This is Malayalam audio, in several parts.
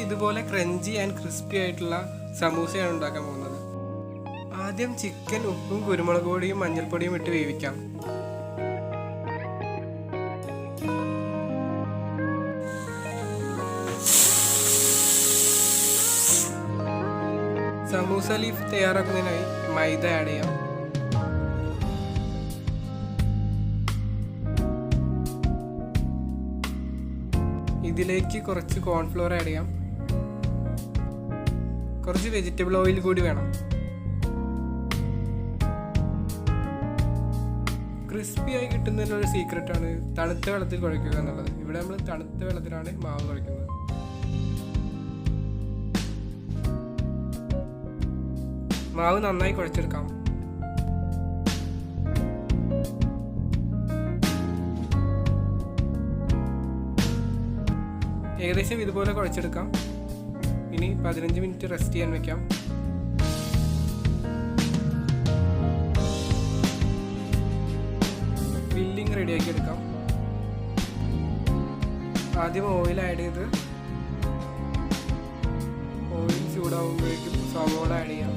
ഇതുപോലെ ക്രഞ്ചി ആൻഡ് ക്രിസ്പി ആയിട്ടുള്ള സമൂസയാണ് ഉണ്ടാക്കാൻ പോകുന്നത്. ആദ്യം ചിക്കൻ ഉപ്പും കുരുമുളക് പൊടിയും മഞ്ഞൾപ്പൊടിയും ഇട്ട് വേവിക്കാം. സമൂസ ലീഫ് തയ്യാറാക്കുന്നതിനായി മൈദ ആഡ് ചെയ്യാം. ഇതിലേക്ക് കുറച്ച് കോൺഫ്ലോർ ആഡ് ചെയ്യാം. കുറച്ച് വെജിറ്റബിൾ ഓയിൽ കൂടി വേണം. ക്രിസ്പി ആയി കിട്ടുന്നതിനൊരു സീക്രട്ടാണ് തണുത്ത വെള്ളത്തിൽ കുഴയ്ക്കുക എന്നുള്ളത്. ഇവിടെ നമ്മൾ തണുത്ത വെള്ളത്തിലാണ് മാവ് കുഴയ്ക്കുന്നത്. മാവ് നന്നായി കുഴച്ചെടുക്കാം. ഏകദേശം ഇതുപോലെ കുഴച്ചെടുക്കാം. ഇനി 15 മിനിറ്റ് റെസ്റ്റ് ചെയ്യാൻ വെക്കാം. ഫില്ലിംഗ് റെഡിയാക്കി എടുക്കാം. ആദ്യം ഓയിൽ ആഡ് ചെയ്ത് ഓയിൽ ചൂടാവുമ്പോഴേക്കും സവോള ആഡ് ചെയ്യാം.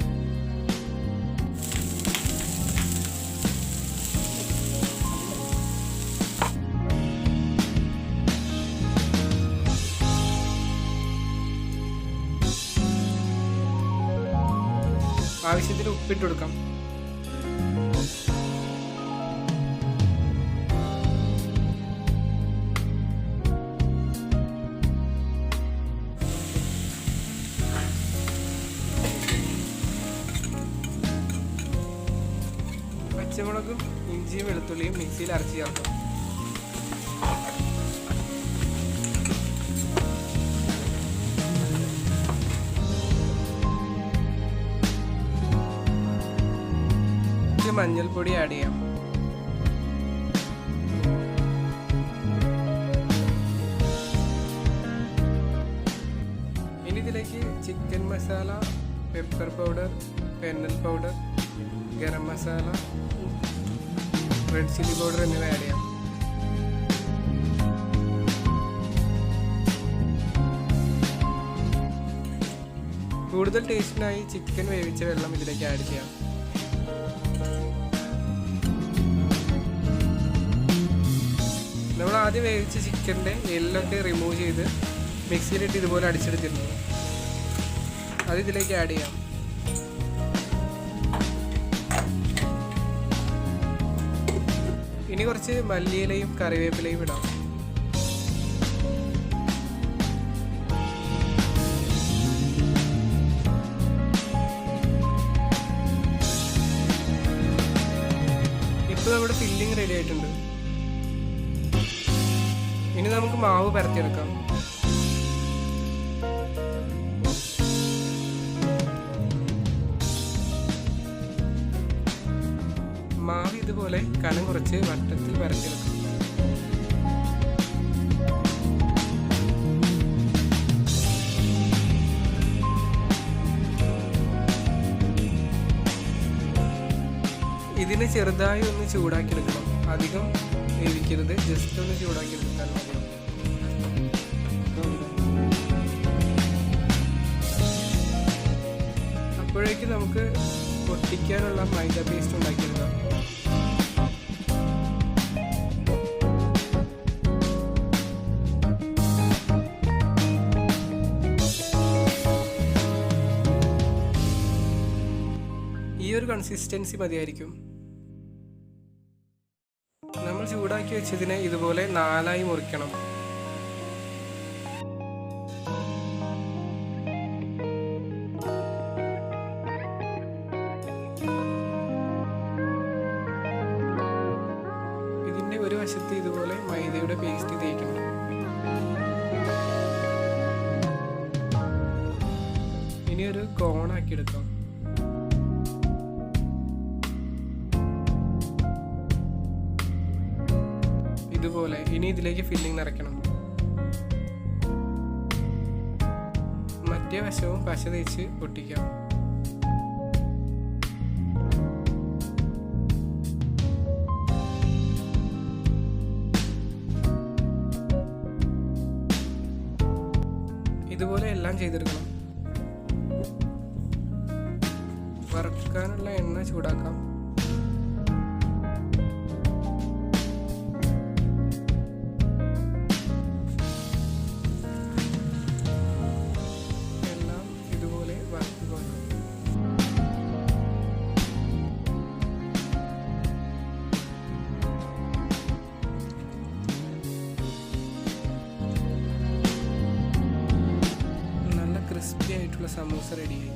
ആവശ്യത്തിന് ഉപ്പിട്ട് കൊടുക്കാം. പച്ചമുളകും ഇഞ്ചിയും വെളുത്തുള്ളിയും മിക്സിയിൽ അരച്ച് ചേർക്കാം. മഞ്ഞൾപ്പൊടി ആഡ് ചെയ്യാം. ഇനി ഇതിലേക്ക് chicken masala, pepper powder, fennel powder, garam masala, red chilli powder എന്നിവ ആഡ് ചെയ്യാം. കൂടുതൽ ടേസ്റ്റിനായി ചിക്കൻ വേവിച്ച വെള്ളം ഇതിലേക്ക് ആഡ് ചെയ്യാം. നമ്മൾ ആദ്യം വേവിച്ച ചിക്കൻ്റെ എല്ലൊക്കെ റിമൂവ് ചെയ്ത് മിക്സിയിലിട്ട് ഇതുപോലെ അടിച്ചെടുത്തിരുന്നു. അത് ഇതിലേക്ക് ആഡ് ചെയ്യാം. ഇനി കുറച്ച് മല്ലിയിലയും കറിവേപ്പിലയും ഇടാം. ഇപ്പോൾ നമ്മുടെ ഫില്ലിംഗ് റെഡി ആയിട്ടുണ്ട്. ഇനി നമുക്ക് മാവ് പരത്തിയെടുക്കാം. മാവ് ഇതുപോലെ കനം കുറച്ച് വട്ടത്തിൽ പരത്തിയെടുക്കാം. ഇതിനെ ചെറുതായി ഒന്ന് ചൂടാക്കിയെടുക്കണം. അധികം വേവിക്കരുത്, ജസ്റ്റ് ഒന്ന് ചൂടാക്കി എടുത്താൽ മതി. അപ്പോഴേക്ക് നമുക്ക് പൊട്ടിക്കാനുള്ള മൈദ പേസ്റ്റ് ഉണ്ടാക്കിയെടുക്കാം. ഈ ഒരു കൺസിസ്റ്റൻസി മതിയായിരിക്കും. നമ്മൾ ചൂടാക്കി വെച്ചതിനെ ഇതുപോലെ 4ആയി മുറിക്കണം. ഇതിൻ്റെ ഒരു വശത്ത് ഇതുപോലെ മൈദയുടെ പേസ്റ്റ് തേക്കണം. ഇനി ഒരു കോണാക്കി എടുക്കാം. ഇതുപോലെ ഇനി ഇതിലേക്ക് ഫില്ലിംഗ് നിറയ്ക്കണം. മറ്റേ വശവും പശ തേച്ച് ഒട്ടിക്കാം. ഇതുപോലെ ഇതുപോലെ എല്ലാം ചെയ്തെടുക്കണം. വറുക്കാനുള്ള എണ്ണ ചൂടാക്കാം. എല്ലാം ഇതുപോലെ വറുത്ത് പോകണം. നല്ല ക്രിസ്പി ആയിട്ടുള്ള സമൂസ റെഡിയായി.